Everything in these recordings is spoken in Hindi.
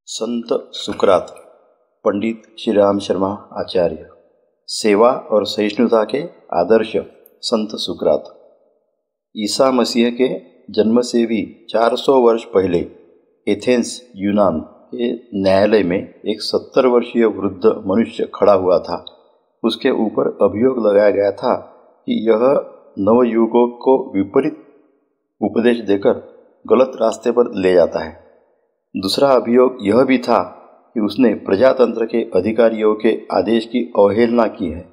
संत सुकरात, पंडित श्री राम शर्मा आचार्य। सेवा और सहिष्णुता के आदर्श संत सुकरात। ईसा मसीह के जन्म से भी 400 वर्ष पहले एथेंस यूनान के न्यायालय में एक 70 वर्षीय वृद्ध मनुष्य खड़ा हुआ था। उसके ऊपर अभियोग लगाया गया था कि यह नवयुवकों को विपरीत उपदेश देकर गलत रास्ते पर ले जाता है। दूसरा अभियोग यह भी था कि उसने प्रजातंत्र के अधिकारियों के आदेश की अवहेलना की है।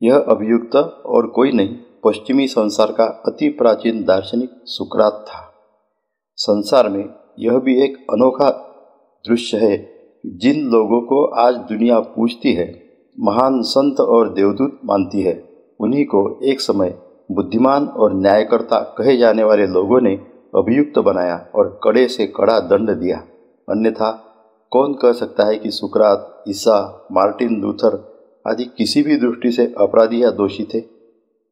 यह अभियुक्त और कोई नहीं, पश्चिमी संसार का अति प्राचीन दार्शनिक सुकरात था। संसार में यह भी एक अनोखा दृश्य है, जिन लोगों को आज दुनिया पूजती है, महान संत और देवदूत मानती है, उन्हीं को एक समय बुद्धिमान और न्यायकर्ता कहे जाने वाले लोगों ने अभियुक्त बनाया और कड़े से कड़ा दंड दिया। अन्यथा कौन कह सकता है कि सुकरात, ईसा, मार्टिन लूथर आदि किसी भी दृष्टि से अपराधी या दोषी थे।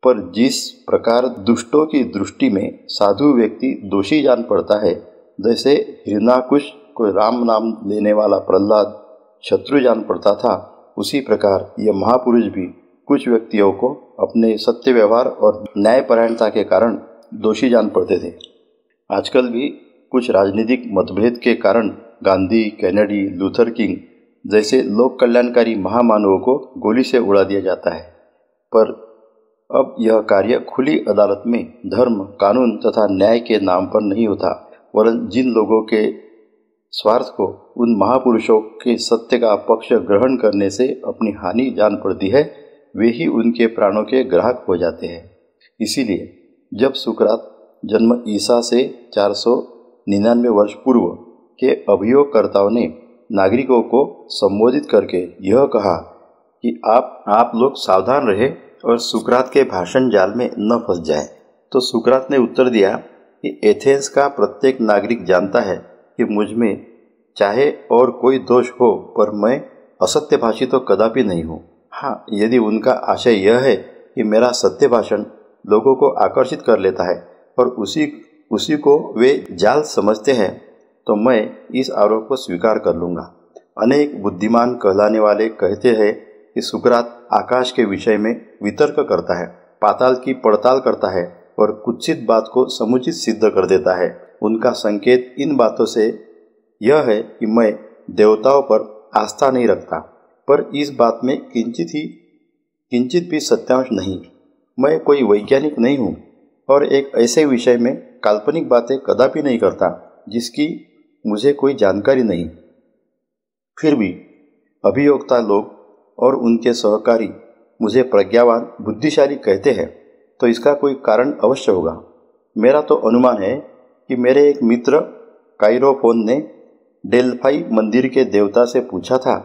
पर जिस प्रकार दुष्टों की दृष्टि में साधु व्यक्ति दोषी जान पड़ता है, जैसे हिरण्याकुश को राम नाम लेने वाला प्रहलाद शत्रु जान पड़ता था, उसी प्रकार यह महापुरुष भी कुछ व्यक्तियों को अपने सत्य व्यवहार और न्यायपरायणता के कारण दोषी जान पड़ते थे। आजकल भी कुछ राजनीतिक मतभेद के कारण गांधी, कैनेडी, लूथर किंग जैसे लोक कल्याणकारी महामानवों को गोली से उड़ा दिया जाता है। पर अब यह कार्य खुली अदालत में धर्म, कानून तथा न्याय के नाम पर नहीं होता, वरन जिन लोगों के स्वार्थ को उन महापुरुषों के सत्य का पक्ष ग्रहण करने से अपनी हानि जान पड़ती है, वे ही उनके प्राणों के ग्राहक हो जाते हैं। इसीलिए जब सुकरात जन्म ईसा से 499 वर्ष पूर्व के अभियोगकर्ताओं ने नागरिकों को संबोधित करके यह कहा कि आप लोग सावधान रहे और सुकरात के भाषण जाल में न फंस जाए, तो सुकरात ने उत्तर दिया कि एथेंस का प्रत्येक नागरिक जानता है कि मुझ में चाहे और कोई दोष हो, पर मैं असत्य भाषी तो कदापि नहीं हूँ। हाँ, यदि उनका आशय यह है कि मेरा सत्य भाषण लोगों को आकर्षित कर लेता है और उसी को वे जाल समझते हैं, तो मैं इस आरोप को स्वीकार कर लूँगा। अनेक बुद्धिमान कहलाने वाले कहते हैं कि सुकरात आकाश के विषय में वितर्क करता है, पाताल की पड़ताल करता है और कुत्सित बात को समुचित सिद्ध कर देता है। उनका संकेत इन बातों से यह है कि मैं देवताओं पर आस्था नहीं रखता, पर इस बात में किंचित भी सत्यांश नहीं। मैं कोई वैज्ञानिक नहीं हूँ और एक ऐसे विषय में काल्पनिक बातें कदापि नहीं करता जिसकी मुझे कोई जानकारी नहीं। फिर भी अभियोक्ता लोग और उनके सहकारी मुझे प्रज्ञावान, बुद्धिशाली कहते हैं, तो इसका कोई कारण अवश्य होगा। मेरा तो अनुमान है कि मेरे एक मित्र काइरोफोन ने डेल्फाई मंदिर के देवता से पूछा था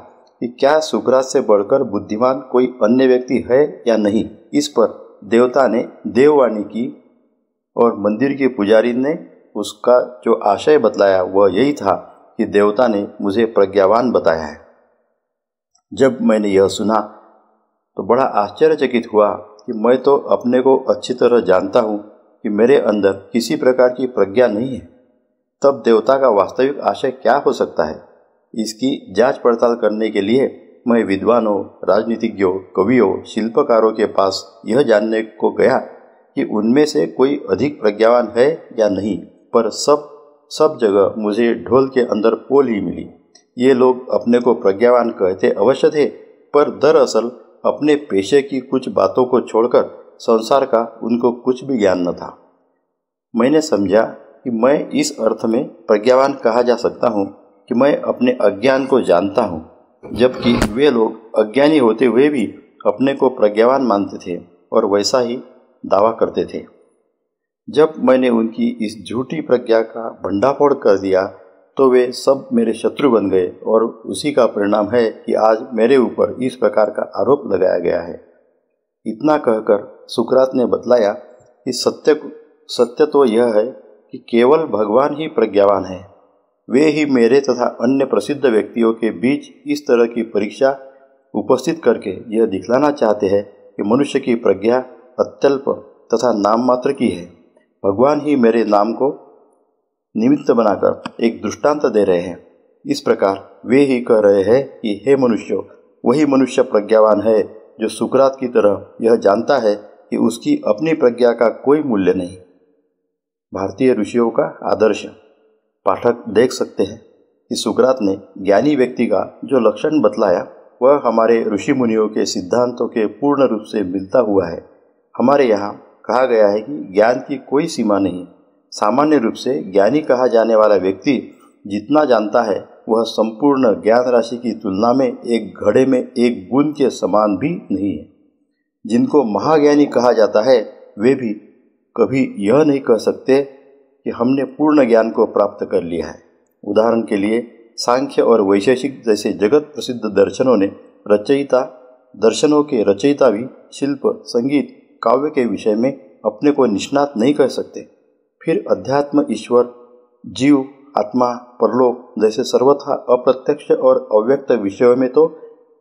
कि क्या सुकरात से बढ़कर बुद्धिमान कोई अन्य व्यक्ति है या नहीं। इस पर देवता ने देववाणी की और मंदिर के पुजारी ने उसका जो आशय बतलाया वह यही था कि देवता ने मुझे प्रज्ञावान बताया है। जब मैंने यह सुना तो बड़ा आश्चर्यचकित हुआ कि मैं तो अपने को अच्छी तरह जानता हूँ कि मेरे अंदर किसी प्रकार की प्रज्ञा नहीं है। तब देवता का वास्तविक आशय क्या हो सकता है? इसकी जांच पड़ताल करने के लिए मैं विद्वानों, राजनीतिज्ञों, कवियों, शिल्पकारों के पास यह जानने को गया कि उनमें से कोई अधिक प्रज्ञावान है या नहीं, पर सब जगह मुझे ढोल के अंदर पोल ही मिली। ये लोग अपने को प्रज्ञावान कहते अवश्य थे, पर दरअसल अपने पेशे की कुछ बातों को छोड़कर संसार का उनको कुछ भी ज्ञान न था। मैंने समझा कि मैं इस अर्थ में प्रज्ञावान कहा जा सकता हूँ कि मैं अपने अज्ञान को जानता हूँ, जबकि वे लोग अज्ञानी होते हुए भी अपने को प्रज्ञावान मानते थे और वैसा ही दावा करते थे। जब मैंने उनकी इस झूठी प्रज्ञा का भंडाफोड़ कर दिया तो वे सब मेरे शत्रु बन गए और उसी का परिणाम है कि आज मेरे ऊपर इस प्रकार का आरोप लगाया गया है। इतना कहकर सुकरात ने बतलाया कि सत्य तो यह है कि केवल भगवान ही प्रज्ञावान है। वे ही मेरे तथा अन्य प्रसिद्ध व्यक्तियों के बीच इस तरह की परीक्षा उपस्थित करके यह दिखलाना चाहते हैं कि मनुष्य की प्रज्ञा अत्यल्प तथा नाम मात्र की है। भगवान ही मेरे नाम को निमित्त बनाकर एक दृष्टांत दे रहे हैं। इस प्रकार वे ही कह रहे हैं कि हे मनुष्य, वही मनुष्य प्रज्ञावान है जो सुकरात की तरह यह जानता है कि उसकी अपनी प्रज्ञा का कोई मूल्य नहीं। भारतीय ऋषियों का आदर्श। पाठक देख सकते हैं कि सुकरात ने ज्ञानी व्यक्ति का जो लक्षण बतलाया वह हमारे ऋषि मुनियों के सिद्धांतों के पूर्ण रूप से मिलता हुआ है। हमारे यहाँ कहा गया है कि ज्ञान की कोई सीमा नहीं। सामान्य रूप से ज्ञानी कहा जाने वाला व्यक्ति जितना जानता है वह संपूर्ण ज्ञान राशि की तुलना में एक घड़े में एक बूंद के समान भी नहीं है। जिनको महाज्ञानी कहा जाता है वे भी कभी यह नहीं कह सकते कि हमने पूर्ण ज्ञान को प्राप्त कर लिया है। उदाहरण के लिए सांख्य और वैशेषिक जैसे जगत प्रसिद्ध दर्शनों के रचयिता भी शिल्प, संगीत, काव्य के विषय में अपने को निष्णात नहीं कह सकते। फिर अध्यात्म, ईश्वर, जीव, आत्मा, परलोक जैसे सर्वथा अप्रत्यक्ष और अव्यक्त विषयों में तो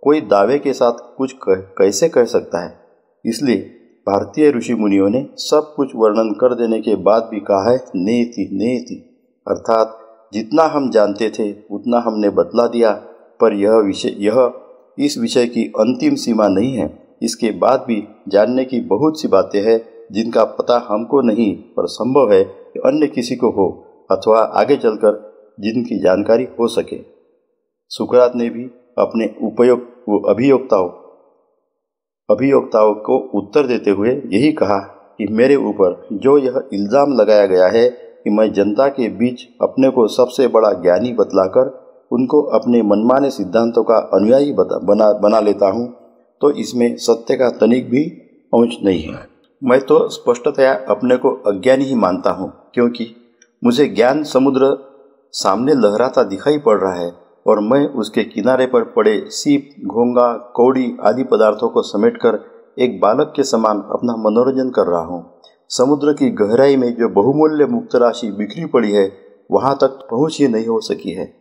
कोई दावे के साथ कुछ कैसे कह सकता है। इसलिए भारतीय ऋषि मुनियों ने सब कुछ वर्णन कर देने के बाद भी कहा है नेति नेति, अर्थात जितना हम जानते थे उतना हमने बतला दिया, पर यह इस विषय की अंतिम सीमा नहीं है। इसके बाद भी जानने की बहुत सी बातें हैं जिनका पता हमको नहीं, पर संभव है कि अन्य किसी को हो अथवा आगे चलकर जिनकी जानकारी हो सके। सुकरात ने भी अपने अभियोक्ताओं को उत्तर देते हुए यही कहा कि मेरे ऊपर जो यह इल्ज़ाम लगाया गया है कि मैं जनता के बीच अपने को सबसे बड़ा ज्ञानी बतलाकर उनको अपने मनमाने सिद्धांतों का अनुयायी बना लेता हूँ, तो इसमें सत्य का तनिक भी अंश नहीं है। मैं तो स्पष्टतया अपने को अज्ञानी ही मानता हूँ, क्योंकि मुझे ज्ञान समुद्र सामने लहराता दिखाई पड़ रहा है और मैं उसके किनारे पर पड़े सीप, घोंगा, कौड़ी आदि पदार्थों को समेटकर एक बालक के समान अपना मनोरंजन कर रहा हूँ। समुद्र की गहराई में जो बहुमूल्य मुक्त राशि बिखरी पड़ी है वहाँ तक पहुँच ही नहीं हो सकी है।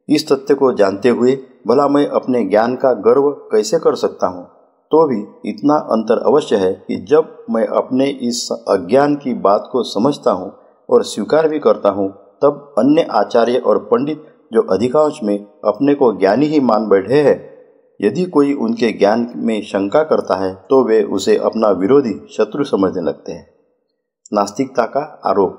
इस तथ्य को जानते हुए भला मैं अपने ज्ञान का गर्व कैसे कर सकता हूँ। तो भी इतना अंतर अवश्य है कि जब मैं अपने इस अज्ञान की बात को समझता हूँ और स्वीकार भी करता हूँ, तब अन्य आचार्य और पंडित जो अधिकांश में अपने को ज्ञानी ही मान बैठे हैं, यदि कोई उनके ज्ञान में शंका करता है तो वे उसे अपना विरोधी, शत्रु समझने लगते हैं। नास्तिकता का आरोप।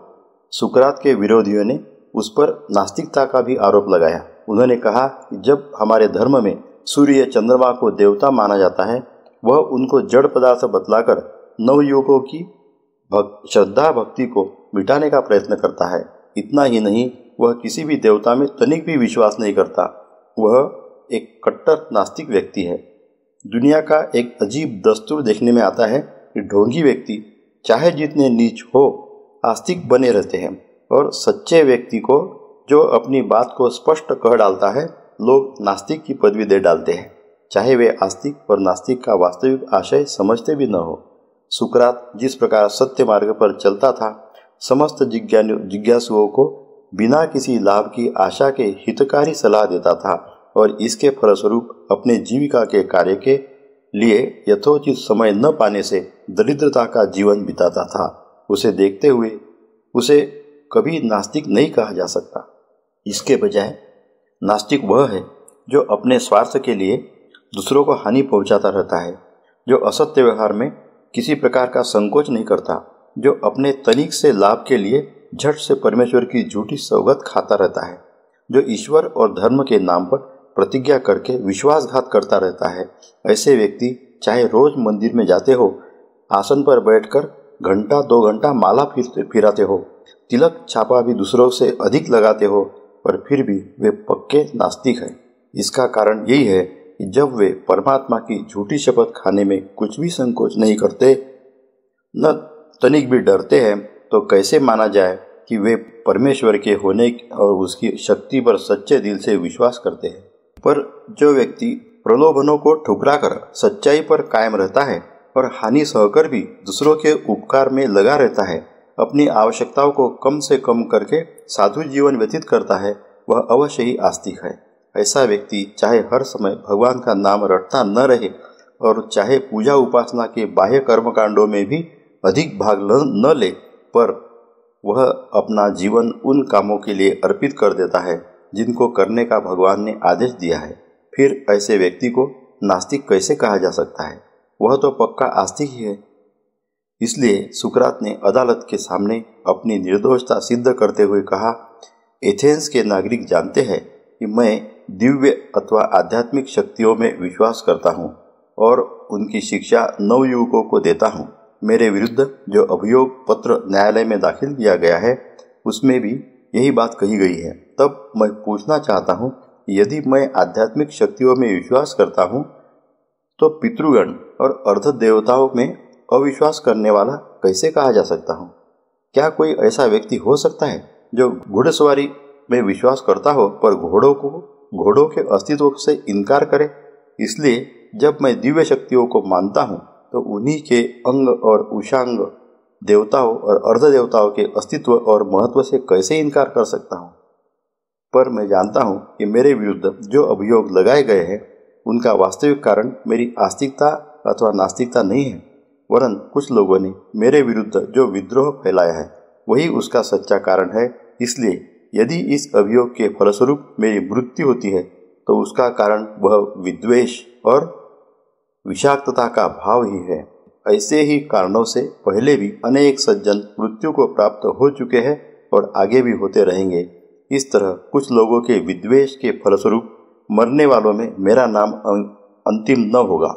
सुकरात के विरोधियों ने उस पर नास्तिकता का भी आरोप लगाया। उन्होंने कहा कि जब हमारे धर्म में सूर्य, चंद्रमा को देवता माना जाता है, वह उनको जड़ पदार्थ बतलाकर नवयुवकों की श्रद्धा भक्ति को मिटाने का प्रयत्न करता है। इतना ही नहीं, वह किसी भी देवता में तनिक भी विश्वास नहीं करता। वह एक कट्टर नास्तिक व्यक्ति है। दुनिया का एक अजीब दस्तूर देखने में आता है कि ढोंगी व्यक्ति चाहे जितने नीच हो, आस्तिक बने रहते हैं, और सच्चे व्यक्ति को जो अपनी बात को स्पष्ट कह डालता है, लोग नास्तिक की पदवी दे डालते हैं, चाहे वे आस्तिक और नास्तिक का वास्तविक आशय समझते भी न हो। सुकरात जिस प्रकार सत्य मार्ग पर चलता था, समस्त जिज्ञासुओं को बिना किसी लाभ की आशा के हितकारी सलाह देता था और इसके फलस्वरूप अपने जीविका के कार्य के लिए यथोचित समय न पाने से दरिद्रता का जीवन बिताता था। उसे देखते हुए उसे कभी नास्तिक नहीं कहा जा सकता। इसके बजाय नास्तिक वह है जो अपने स्वार्थ के लिए दूसरों को हानि पहुंचाता रहता है, जो असत्य व्यवहार में किसी प्रकार का संकोच नहीं करता, जो अपने तनिक से लाभ के लिए झट से परमेश्वर की झूठी सौगत खाता रहता है, जो ईश्वर और धर्म के नाम पर प्रतिज्ञा करके विश्वासघात करता रहता है। ऐसे व्यक्ति चाहे रोज मंदिर में जाते हो, आसन पर बैठकर घंटा 2 घंटा माला फिराते हो, तिलक छापा भी दूसरों से अधिक लगाते हो, पर फिर भी वे पक्के नास्तिक हैं। इसका कारण यही है कि जब वे परमात्मा की झूठी शपथ खाने में कुछ भी संकोच नहीं करते, न तनिक भी डरते हैं, तो कैसे माना जाए कि वे परमेश्वर के होने और उसकी शक्ति पर सच्चे दिल से विश्वास करते हैं। पर जो व्यक्ति प्रलोभनों को ठुकराकर सच्चाई पर कायम रहता है और हानि सहकर भी दूसरों के उपकार में लगा रहता है, अपनी आवश्यकताओं को कम से कम करके साधु जीवन व्यतीत करता है, वह अवश्य ही आस्तिक है। ऐसा व्यक्ति चाहे हर समय भगवान का नाम रटता न रहे और चाहे पूजा उपासना के बाह्य कर्मकांडों में भी अधिक भाग न ले, पर वह अपना जीवन उन कामों के लिए अर्पित कर देता है जिनको करने का भगवान ने आदेश दिया है, फिर ऐसे व्यक्ति को नास्तिक कैसे कहा जा सकता है? वह तो पक्का आस्तिक ही है। इसलिए सुकरात ने अदालत के सामने अपनी निर्दोषता सिद्ध करते हुए कहा, एथेंस के नागरिक जानते हैं कि मैं दिव्य अथवा आध्यात्मिक शक्तियों में विश्वास करता हूँ और उनकी शिक्षा नवयुवकों को देता हूँ। मेरे विरुद्ध जो अभियोग पत्र न्यायालय में दाखिल किया गया है उसमें भी यही बात कही गई है। तब मैं पूछना चाहता हूँ, यदि मैं आध्यात्मिक शक्तियों में विश्वास करता हूँ तो पितृगण और अर्ध देवताओं में अविश्वास करने वाला कैसे कहा जा सकता हूँ? क्या कोई ऐसा व्यक्ति हो सकता है जो घुड़सवारी में विश्वास करता हो पर घोड़ों के अस्तित्व से इनकार करे? इसलिए जब मैं दिव्य शक्तियों को मानता हूँ तो उन्हीं के अंग और उषांग देवताओं और अर्ध देवताओं के अस्तित्व और महत्व से कैसे इनकार कर सकता हूँ? पर मैं जानता हूँ कि मेरे विरुद्ध जो अभियोग लगाए गए हैं उनका वास्तविक कारण मेरी आस्तिकता अथवा नास्तिकता नहीं है, वरन कुछ लोगों ने मेरे विरुद्ध जो विद्रोह फैलाया है वही उसका सच्चा कारण है। इसलिए यदि इस अभियोग के फलस्वरूप मेरी मृत्यु होती है तो उसका कारण वह विद्वेष और विषाक्तता का भाव ही है। ऐसे ही कारणों से पहले भी अनेक सज्जन मृत्यु को प्राप्त हो चुके हैं और आगे भी होते रहेंगे। इस तरह कुछ लोगों के विद्वेष के फलस्वरूप मरने वालों में मेरा नाम अंतिम न होगा।